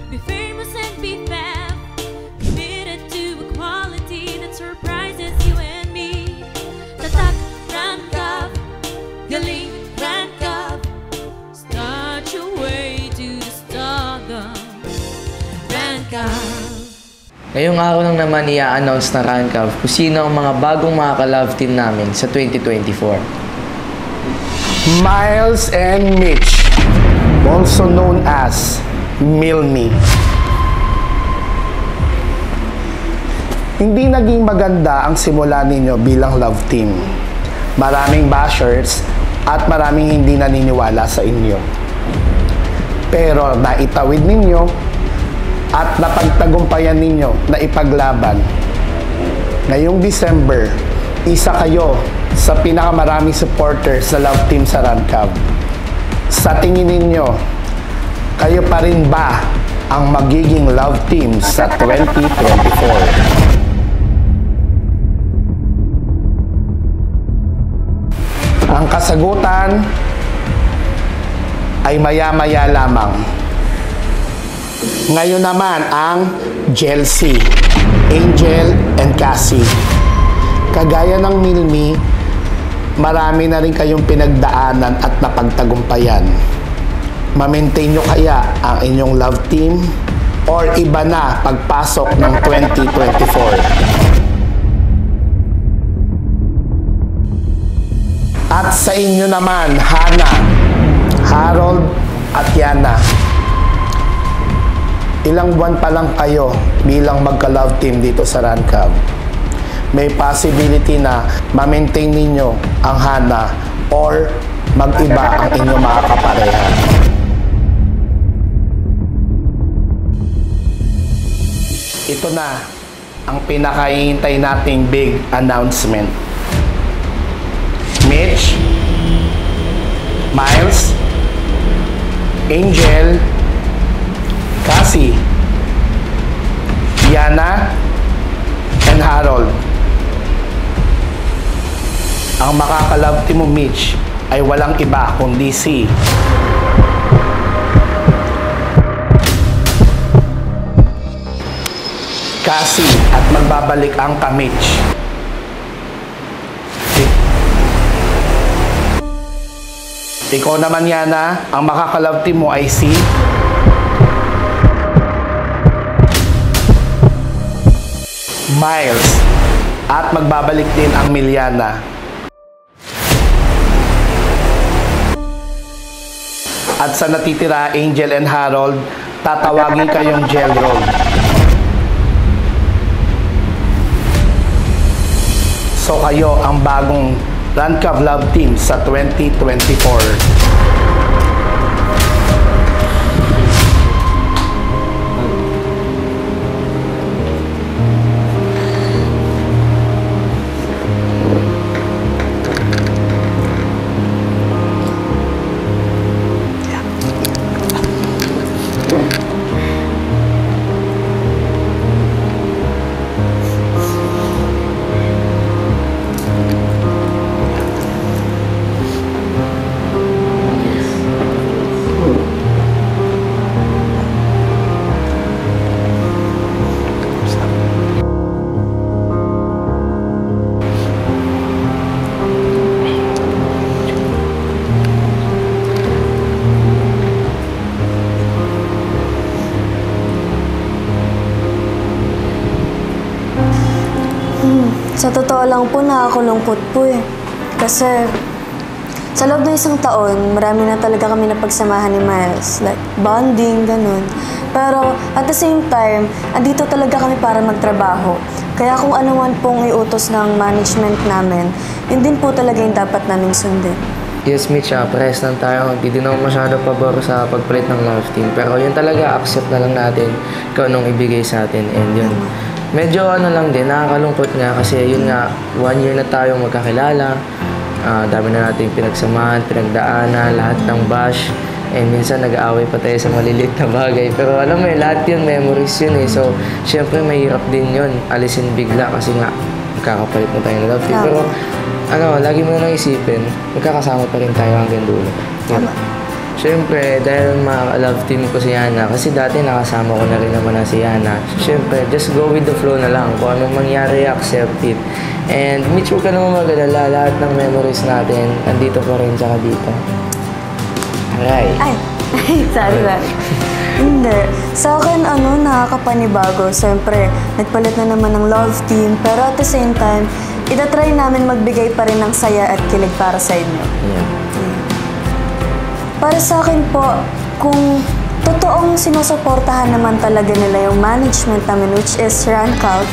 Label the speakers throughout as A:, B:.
A: Be famous and be fab, committed to equality that surprises you and me. Tatak, Rancab, galing, Rancab, start your way to the stardom, Rancab.
B: Ngayong araw lang naman i-announce na Rancab kung sino ang mga bagong mga ka-love team namin sa 2024.
C: Miles and Mitch, also known as Milmi. Hindi naging maganda ang simula ninyo bilang love team. Maraming bashers at maraming hindi naniniwala sa inyo. Pero naitawid ninyo at napagtagumpayan ninyo na ipaglaban. Ngayong December, isa kayo sa pinakamaraming supporters sa love team sa Rancab. Sa tingin ninyo, kayo pa rin ba ang magiging love team sa 2024? Ang kasagutan ay maya-maya lamang. Ngayon naman ang Jelcy, Angel and Cassie. Kagaya ng Milmi, marami na rin kayong pinagdaanan at napagtagumpayan. Ma-maintain nyo kaya ang inyong love team or iba na pagpasok ng 2024? At sa inyo naman, Hannah, Harold at Yana. Ilang buwan pa lang kayo bilang magka-love team dito sa Rancab. May possibility na ma-maintain ninyo ang Hana or mag-iba ang inyong mga kapareha. Ito na ang pinakahihintay nating big announcement. Mitch, Miles, Angel, Cassie, Yana, and Harold. Ang makaka-love team mo, Mitch, ay walang iba kundi si Cassie at magbabalik ang ka-Mitch. Ikaw naman, Yana, ang makaka-love team mo ay si Miles at magbabalik din ang Miliana. At sa natitira, Angel and Harold, tatawagin kayong Gel Roll. So kayo ang bagong Rancab Love Team sa 2024.
D: Sa totoo lang po, nakakulungkot po eh. Kasi sa loob ng isang taon, marami na talaga kami napagsamahan ni Miles. Like, bonding, ganun. Pero at the same time, andito talaga kami para magtrabaho. Kaya kung ano man pong iutos ng management namin, yun din po talaga yung dapat naming sundin.
B: Yes, Mitch, press lang tayo. Hindi din ako masyado pabor sa pagpalit ng love team. Pero yun talaga, accept na lang natin kung anong ibigay sa atin. And yun, medyo ano lang din, nakakalungkot nga kasi yun nga, 1 year na tayong magkakilala. Dami na natin pinagsamahan, pinagdaanan, lahat ng bash. And minsan nag-aaway pa tayo sa maliliit na bagay. Pero alam mo lahat yun, memories yun eh. So, syempre mahirap din yun, alisin bigla kasi nga, magkakapalit mo tayo ng love team. Pero, lagi mo na isipin, magkakasama pa rin tayo hanggang dulo.
D: Tama.
B: Siyempre, dahil love team ko si Yana, kasi dati nakasama ko na rin naman na si Yana. So, siyempre, just go with the flow na lang. Kung anong mangyari, accept it. And Mitch, huwag ka naman mag-alala. Lahat ng memories natin, andito pa rin, tsaka dito. Alright.
D: Ay, sorry. Hindi. Sa akin, nakakapanibago. Siyempre, nagpalit na naman ng love team. Pero at the same time, itatry namin magbigay pa rin ng saya at kilig para sa inyo.
B: Yeah.
D: Para sa akin po, kung totoong sinusuportahan naman talaga nila yung management namin, which is Rancalf,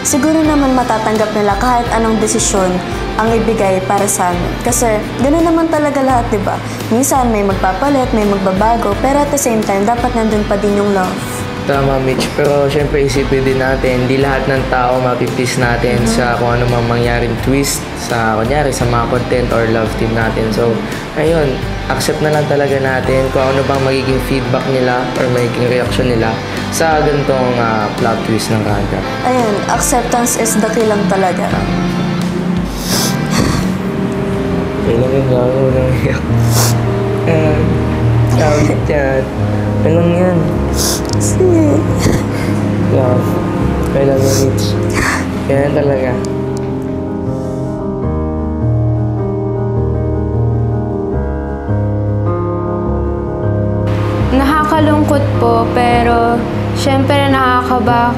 D: siguro naman matatanggap nila kahit anong desisyon ang ibigay para sa amin. Kasi ganoon naman talaga lahat, di ba? Minsan may magpapalit, may magbabago, pero at the same time, dapat nandun pa din yung love.
B: Tama, Mitch. Pero syempre isipin din natin, hindi lahat ng tao mapipis natin sa kung ano mang mangyaring twist sa, kunyari, sa mga content or love team natin. So, ayun, accept na lang talaga natin kung ano bang magiging feedback nila or magiging reaction nila sa ganitong plot twist ng Rancalf.
D: Ayun, acceptance is the key lang talaga.
B: Kailangan nga ako nang iyak. Kawit yan. Kailangan yan.
D: Sige.
B: Yeah. Kailangan Mitch. Kaya talaga.
E: Nakakalungkot po, pero syempre nakakaba.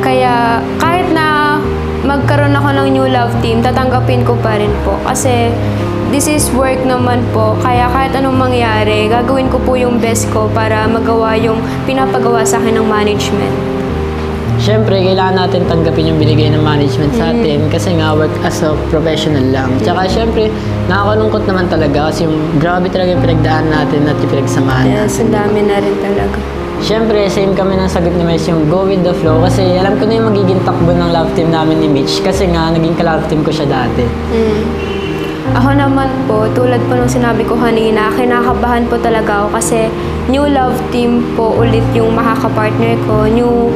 E: Kaya kahit na magkaroon ako ng new love team, tatanggapin ko pa rin po. Kasi this is work naman po. Kaya kahit anong mangyari, gagawin ko po yung best ko para magawa yung pinapagawa sa akin ng management.
F: Siyempre, kailangan natin tanggapin yung binigay ng management sa atin kasi nga work as a professional lang. Tsaka siyempre, nakakalungkot naman talaga kasi yung grabe talaga yung pinagdaan natin at yung pinagsamahan natin.
E: Yes, ang dami na rin talaga.
F: Siyempre, same kami ng sagot ni Miles, yung go with the flow kasi alam ko na yung magiging takbo ng love team namin ni Mitch kasi nga naging ka-love team ko siya dati.
E: Ako naman po, tulad po nung sinabi ko kanina, kinakabahan po talaga ako kasi new love team po ulit yung makakapartner ko, new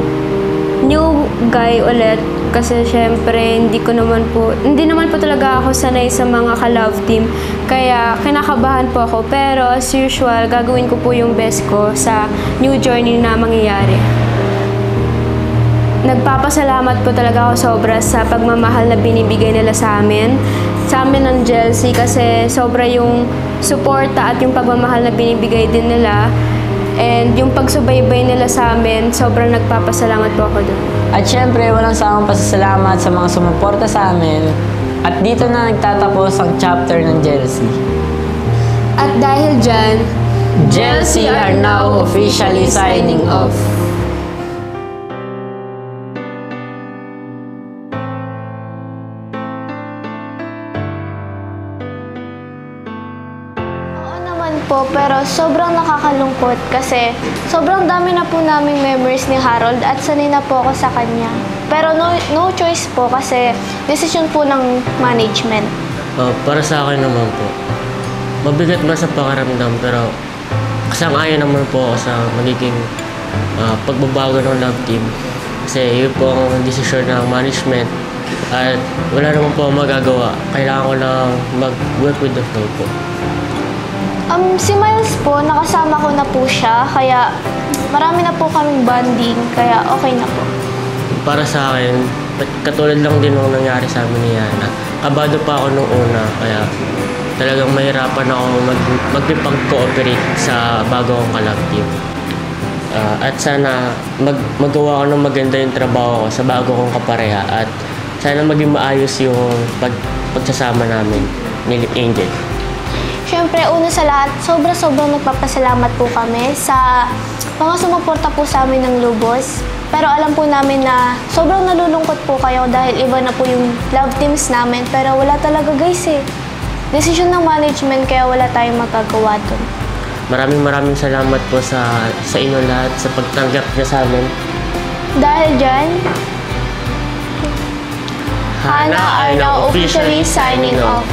E: guy ulit kasi syempre hindi naman po talaga ako sanay sa mga ka-love team kaya kinakabahan po ako pero as usual gagawin ko po yung best ko sa new journey na mangyayari. Nagpapasalamat po talaga ako sobra sa pagmamahal na binibigay nila sa amin ng Chelsea kasi sobra yung suporta at yung pagmamahal na binibigay din nila. And yung pagsubaybay nila sa amin, sobrang nagpapasalamat po ako doon.
F: At syempre, walang sawang pasasalamat sa mga sumuporta sa amin. At dito na nagtatapos ang chapter ng Chelsea.
E: At dahil dyan,
F: Chelsea are now officially signing off.
G: Po, pero sobrang nakakalungkot kasi sobrang dami na po naming memories ni Harold at sanay na po ako sa kanya. Pero no choice po kasi decision po ng management.
H: Para sa akin naman po, mabigat ba sa pakiramdam pero kasang-ayon naman po ako sa magiging pagbabago ng love team. Kasi yun po ang decision ng management at wala naman po ang magagawa. Kailangan ko lang mag-work with the flow po.
G: Si Miles po, nakasama ko na po siya, kaya marami na po kaming bonding, kaya okay na po.
H: Para sa akin, katulad lang din nung nangyari sa amin ni Yana. Kabado pa ako nung una, kaya talagang mahirapan ako magpipag-cooperate sa bago kong ka-love team. At sana magawa ko ng maganda yung trabaho ko sa bago kong kapareha at sana maging maayos yung pagsasama namin ni Angel.
G: Siyempre, una sa lahat, sobrang nagpapasalamat po kami sa mga sumuporta po sa amin ng lubos. Pero alam po namin na sobrang nalulungkot po kayo dahil iba na po yung love teams namin. Pero wala talaga guys eh. Decision ng management kaya wala tayong magagawa dun.
H: Maraming salamat po sa inyo lahat sa pagtanggap niya sa amin.
G: Dahil dyan, Hana are now officially signing off.